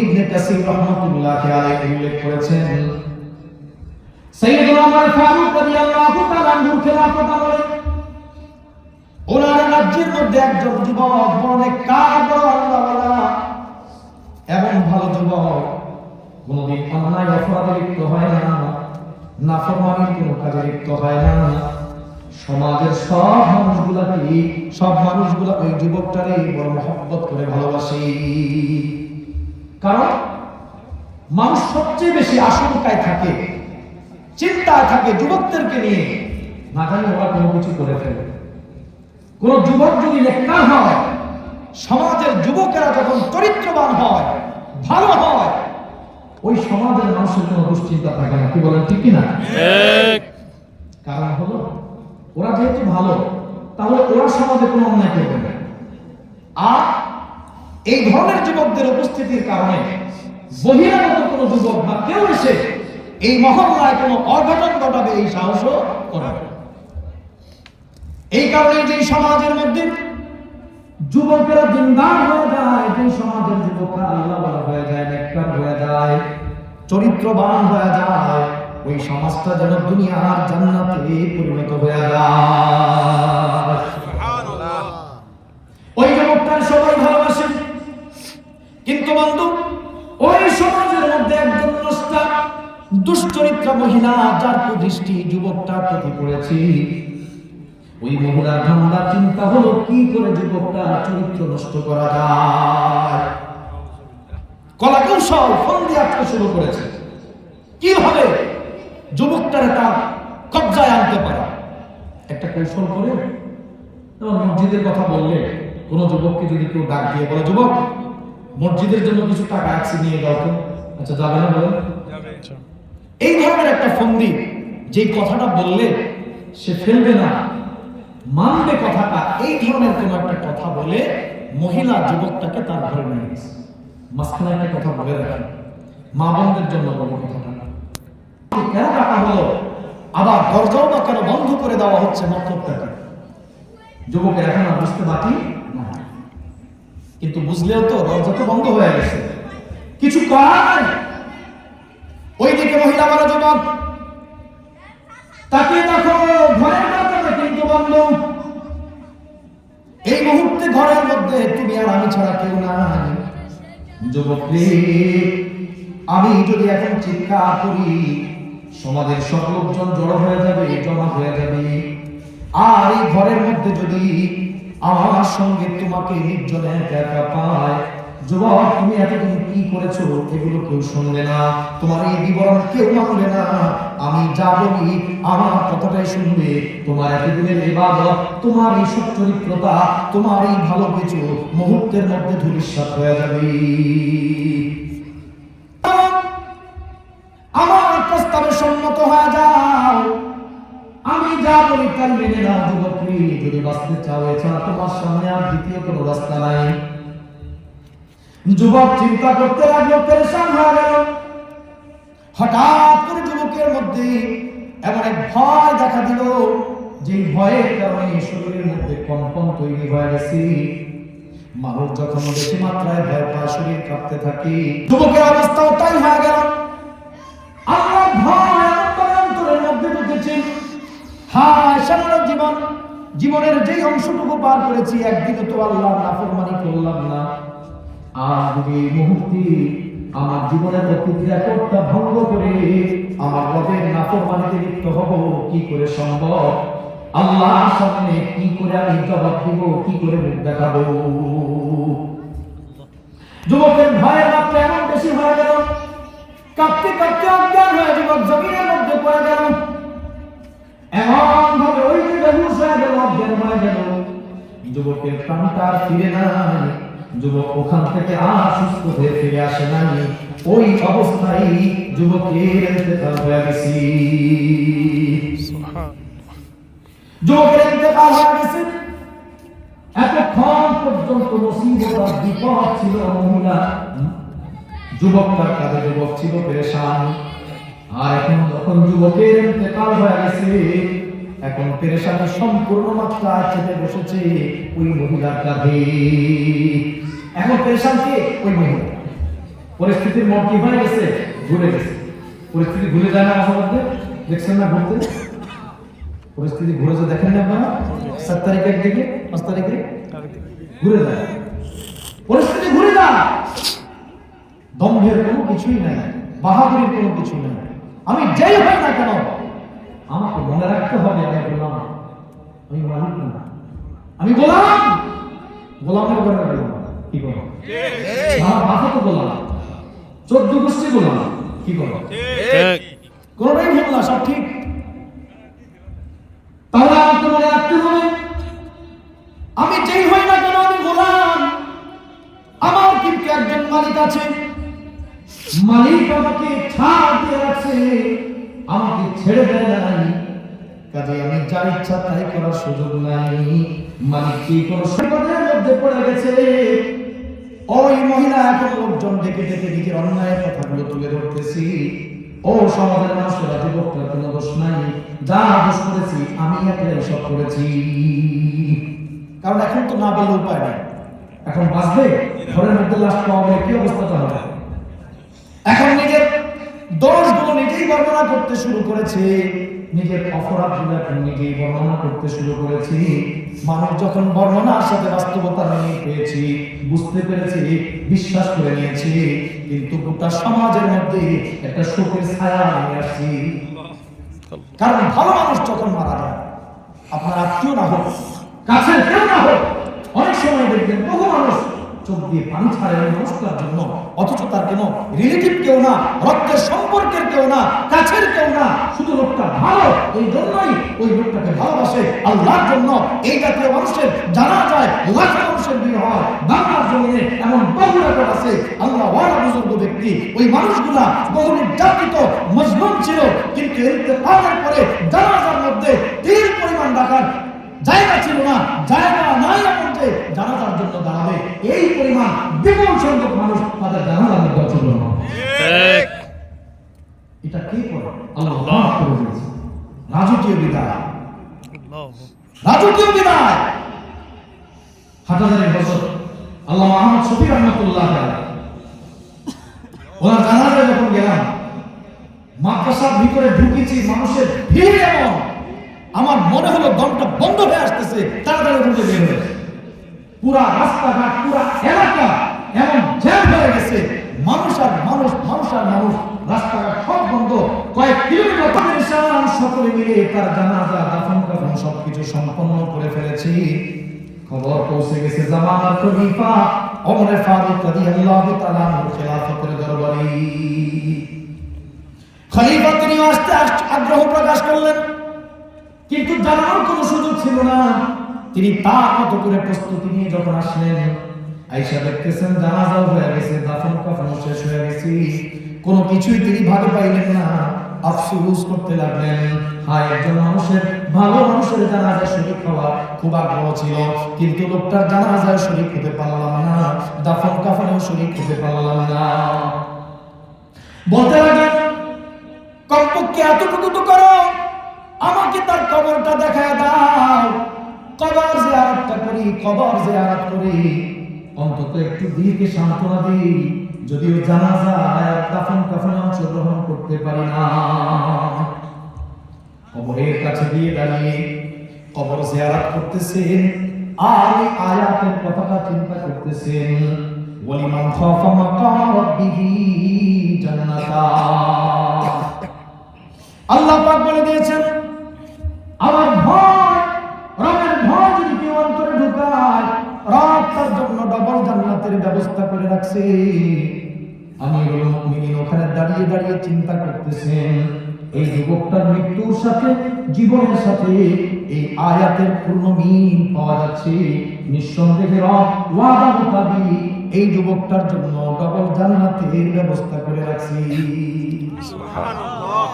ইবনে কাসির রাহমাতুল্লাহি আলাইহি উল্লেখ করেছেন সাইয়্যিদুনা ওমর ফারুক রাদিয়াল্লাহু তাআলা আনহুর খেলাফত আমলে ওনার রাজ্যের মধ্যে একজন যুবক অনেক কাবর আল্লাহওয়ালা এবং ভালো যুবক, কোনদিন অন্যায় অপরাধে লিপ্ত হয় না, নাফরমানির কোনো কাজে লিপ্ত হয় না। সমাজের সব মানুষগুলা ওই যুবকটারে বড় মহব্বত করে ভালোবাসে। কারণ মানুষ সবচেয়ে বেশি আশঙ্কায় থাকে, চিন্তায় থাকে যুবকদেরকে নিয়ে, না জানি ওরা কোনো কিছু করে ফেলে। কোন যুবক যদি নেককার হয়, সমাজের যুবকেরা যখন চরিত্রবান হয়, ভালো হয়, ওই সমাজের মানুষের কোনো দুশ্চিন্তা থাকে না। কি বলেন, ঠিক কিনা? কারণ হলো ওরা যেহেতু ভালো, তাহলে ওরা সমাজে কোনো অন্যায় করবে না। আর এই ধরনের যুবকদের উপস্থিতির কারণে বহিরাগত কোনো যুবক বা কেউ এসে এই মহল্লায় কোনো অঘটন ঘটাবে এই সাহসও করবে। এই কারণে যে সমাজের মধ্যে যুবকেরা দিনদার হয়ে যায়, যে সমাজের যুবকরা আল্লাহওয়ালা হয়ে যায়, নেককার হয়ে যায়, চরিত্রবান হয়ে যায়, ওই সমাজটা যেন দুনিয়ার জান্নাতে পরিণত হয়ে যায়। সুবহানাল্লাহ। ওই যুবকটার সবাই ভালোবাসে, কিন্তু বন্ধু ওই সমাজের মধ্যে একজন নষ্টা দুশ্চরিত্রা মহিলা, যার দৃষ্টি যুবকটার প্রতি পড়েছে, ওই মহিলার ধান্দা চিন্তা হলো কি করে যুবকটা চরিত্র নষ্ট করা যায়। কলা কৌশল ফন্দি আঁকতে শুরু করেছে, কিভাবে যুবকটারে তার কবজায় আনতে পারে। একটা কৌশল করে মসজিদের কথা বললে, কোন যুবককে যদি কেউ ডাক দিয়ে বলে, যুবক মসজিদের জন্য কিছু টাকা আছে নিয়ে যাও তো, আচ্ছা যাবে না? বলেন এই ধরনের একটা ফন্দি, যে কথাটা বললে সে ফেলবে না, মানবে কথাটা, এই ধরনের কোন একটা কথা বলে মহিলা যুবকটাকে তার ঘরে নিয়ে গেছে। মাঝখানে একটা কথা বলে রাখেন, মা বোনদের জন্য বলে কথাটা, কেন টাকা হলো, আবার দরজাও বা কেন বন্ধ করে দেওয়া হচ্ছে, মতলবটাকে যুবকের এখন আর বুঝতে বাকি না। কিন্তু বুঝলেও তো দরজা তো বন্ধ হয়ে গেছে, কিছু করার নাই। ওইদিকে মহিলা বলে, যুবক তাকে দেখো ঘরের দরজা কিন্তু বন্ধ, এই মুহূর্তে ঘরের মধ্যে তুমি আর আমি ছাড়া কেউ নাই। যুবক রে, আমি যদি এখন চিৎকার করি, সমাজের সব লোকজন জড়ো হয়ে যাবে, জমা হয়ে যাবে। আর এই ঘরের মধ্যে যদি আমার সঙ্গে তোমাকে নির্জনে একা একা পায়, যুবক তুমি এতদিন কি করেছো এগুলো কেউ শুনবে না, তোমার এই বিবরণ কেউ মানবে না। আমি যা বলি আমার কথাটাই শুনবে। তোমার এতদিনের ইবাদত, তোমার এই সচ্চরিত্রতা, তোমার এই ভালো কিছু মুহূর্তের মধ্যে ধূলিসাৎ হয়ে যাবে। আমার প্রস্তাবে সম্মত হয়ে যাও, আমি যা বলি তাই মেনে নাও। যুবক যদি বাঁচতে চাও, এছাড়া তোমার সামনে আর দ্বিতীয় কোনো রাস্তা নাই। যুবক চিন্তা করতে লাগলো, পেরেশান হয়ে গেল। হঠাৎ করে যুবকের মধ্যে এমন এক ভয় দেখা দিল, যে ভয়ের কারণে শরীরের মধ্যে কম্পন তৈরি হয়ে গেছে। মানুষ যখন বেশি মাত্রায় ভয় পায়, শরীর কাঁপতে থাকে। যুবকের অবস্থাও তাই হয়ে গেল। আল্লাহ ভয় অন্তরের মধ্যে ঢুকেছে। হায় সারা জীবনের যেই অংশটুকু পার করেছি, একদিনে তো আল্লাহর নাফরমানি করলাম না, আর যদি এই মুহূর্তে আমার জীবনের প্রতি রেকর্ডটা ভঙ্গ করে আমার রবের নাফরমানিতে লিপ্ত হব, কি করে সম্ভব? আল্লাহর সামনে কি করে আমি জবাব দিব, কি করে মুখ দেখাবো? যুবকের ভয়ের মাত্রা এমন বেশি হয়ে গেল, কাঁপতে কাঁপতে অজ্ঞান হয়ে যুবক জমিনের মধ্যে পড়ে গেল। এমন ভাবে ওই যে বেহুশ হয়ে গেল, অজ্ঞান হয়ে গেল। যুবকের প্রাণটা ফিরে নাই। যুবক ওখান থেকে আর সুস্থ হয়ে ফিরে আসে নাই। ওই অবস্থায় যুবকের ইন্তেকাল হয়ে গেছে। যুবকের ইন্তেকাল হয়ে গেছে। এতক্ষণ পর্যন্ত মুসিবত আর বিপদ ছিল মহিলা, যুবকটার কাঁধে যুবক ছিল পেরেশান। আর এখন যখন যুবকের ইন্তেকাল হয়ে গেছে, এখন পেরেশানি সম্পূর্ণ মাত্রায় চেপে বসেছে ওই মহিলার কাঁধে। এখন পেরেশান কে? ওই মহিলা। পরিস্থিতির মন কি হয়ে গেছে, ঘুরে গেছে। পরিস্থিতি ঘুরে যায় না মাঝে মধ্যে, দেখছেন না ঘুরতে? পরিস্থিতি ঘুরে যে দেখেন না আপনারা, 7 তারিখের দিকে 5 তারিখে ঘুরে যায়, পরিস্থিতি ঘুরে যায়। দম্ভের কোনো কিছুই নাই, বাহাদুরির কোনো কিছু নাই। আমি যেই হই না কেন আমাকে মনে রাখতে হবে আমি গোলাম, আমি মালিক না, আমি গোলাম। গোলামের ঘরে গোলাম, কি করো? আমার মাথা তো গোলাম, 14 গোষ্ঠী গোলাম, কি করো? কোনটাই ভুল না, সব ঠিক। তাহলে আমাকে মনে রাখতে হবে আমি যেই হই না কেন আমি গোলাম। আমার কিন্তু একজন মালিক আছে, মালিক আমাকে ছাড় দিয়ে রাখছে, আমাকে ছেড়ে দেয় নাই। কাজে আমি যা ইচ্ছা তাই করার সুযোগ নাই। মালিক কি কোনো বিপদের মধ্যে পড়ে গেছে, ওই মহিলা এখন লোকজন ডেকে ডেকে নিজের অন্যায়ের কথাগুলো তুলে ধরতেছি। ও সমাজের মানুষেরা, যুবকরা কোনো দোষ নাই, যা দোষ করেছি আমি একলাই সব করেছি। কারণ এখন তো না বলে উপায় নাই, এখন বাঁচবে ঘরের মধ্যে লাশ পাওয়া গেলে কি অবস্থাটা হবে? এখন নিজের দোষগুলো নিজেই বর্ণনা করতে শুরু করেছে, নিজের অপরাধগুলো এখন নিজেই বর্ণনা করতে শুরু করেছি। মানুষ যখন বর্ণনার সাথে বাস্তবতা নিয়ে পেয়েছি, বুঝতে পেরেছি, বিশ্বাস করে নিয়েছি, কিন্তু গোটা সমাজের মধ্যে একটা শোকের ছায়া নিয়ে আসছি। কারণ ভালো মানুষ যখন মারা যায়, আপনার আত্মীয় না হোক, কাছের কেউ না হোক, অনেক সময় দেখবেন বহু মানুষ চোখ দিয়ে পানি ছাড়ে ওই মানুষটার জন্য, অথচ তার কোনো রিলেটিভ কেউ না, রক্তের সম্পর্কের কেউ না, কাছের কেউ না, শুধু লোকটা ভালো, এই জন্যই ওই লোকটাকে ভালোবাসে আল্লাহর জন্য। এই জাতীয় মানুষের জানা যায় লাখ মানুষের বিয়ে হয় বাংলার জমিনে, এমন বহু রেকর্ড আছে। আল্লাহ ওয়ালা বুজুর্গ ব্যক্তি, ওই মানুষগুলা বহু নির্যাতিত মজলুম ছিল, কিন্তু ইন্তেকালের পরে জানাজার মধ্যে তীর পরিমাণ রাখার জায়গা ছিল না, জায়গা নাই এমন যে জানাজার জন্য দাঁড়াবে এই পরিমাণ বিপুল সংখ্যক মানুষ তাদের জানাজার মধ্যে ছিল না। এটা কি করে? আল্লাহ করে দিয়েছে। রাজকীয় বিদায়, রাজকীয় বিদায়। হাটাজারের হযরত আল্লামা আহমদ শফি রহমাতুল্লাহ আলাইহি, ওনার জানাজায় যখন গেলাম, মাদ্রাসার ভিতরে ঢুকেছি, মানুষের ভিড় এমন, আমার মনে হলো দমটা বন্ধ হয়ে আসতেছে, তাড়াতাড়ি উঠে বের হয়ে। পুরা রাস্তাঘাট, পুরা এলাকা এমন জ্যাম হয়ে গেছে, মানুষ আর মানুষ, মানুষ আর মানুষ, রাস্তাঘাট সব বন্ধ। কয়েক কিলোমিটার পরিশান, সকলে মিলে তার জানাজা, দাফন কাফন সবকিছু সম্পন্ন করে ফেলেছি। খবর পৌঁছে গেছে জামানার খলিফা ওমর ফারুক রাদিয়াল্লাহু তাআলা আনহুর খেলাফতের দরবারে। খলিফা তিনি আসতে আগ্রহ প্রকাশ করলেন, কিন্তু জানানোর কোনো সুযোগ ছিল না। তিনি তার মতো করে প্রস্তুতি নিয়ে যখন আসলেন, আয়েশা দেখতেছেন জানাজাও হয়ে গেছে, দাফন কাফন শেষ হয়ে গেছে, কোনো কিছুই তিনি ভাবে পাইলেন না। আফসোস করতে লাগলেন, হায় একজন মানুষের, ভালো মানুষের জানাজায় শরীক হওয়া খুব আগ্রহ ছিল, কিন্তু লোকটার জানাজায় শরীক হতে পারলাম না, দাফন কাফনেও শরীক হতে পারলাম না। বলতে লাগলেন, কমপক্ষে এতটুকু তো করো, আমাকে তার কবরটা দেখায় দাও, কবর জিয়ারতটা করি, কবর জিয়ারত করি, অন্তত একটু দিকে সান্ত্বনা দিই, যদিও জানাজা আর দাফন কাফনে অংশগ্রহণ করতে পারি না। কবরের কাছে গিয়ে দাঁড়িয়ে কবর জিয়ারত করতেছেন, আর এই আয়াতের কথাটা চিন্তা করতেছেন, ওয়ালিমান খাফা মাকাম রাব্বিহি জান্নাতান। আল্লাহ পাক বলে দিয়েছেন, আমার ভয়, রবের ভয় যদি কেউ অন্তরে ঢুকায়, রব তার জন্য ডবল জান্নাতের ব্যবস্থা করে রাখছে। আমিরুল মুমিনিন ওখানে দাঁড়িয়ে দাঁড়িয়ে চিন্তা করতেছেন, এই যুবকটার মৃত্যুর সাথে, জীবনের সাথে এই আয়াতের পূর্ণ মিল পাওয়া যাচ্ছে। নিঃসন্দেহে রব ওয়াদা মোতাবিক এই যুবকটার জন্য ডবল জান্নাতের ব্যবস্থা করে রাখছে। সুবহানাল্লাহ।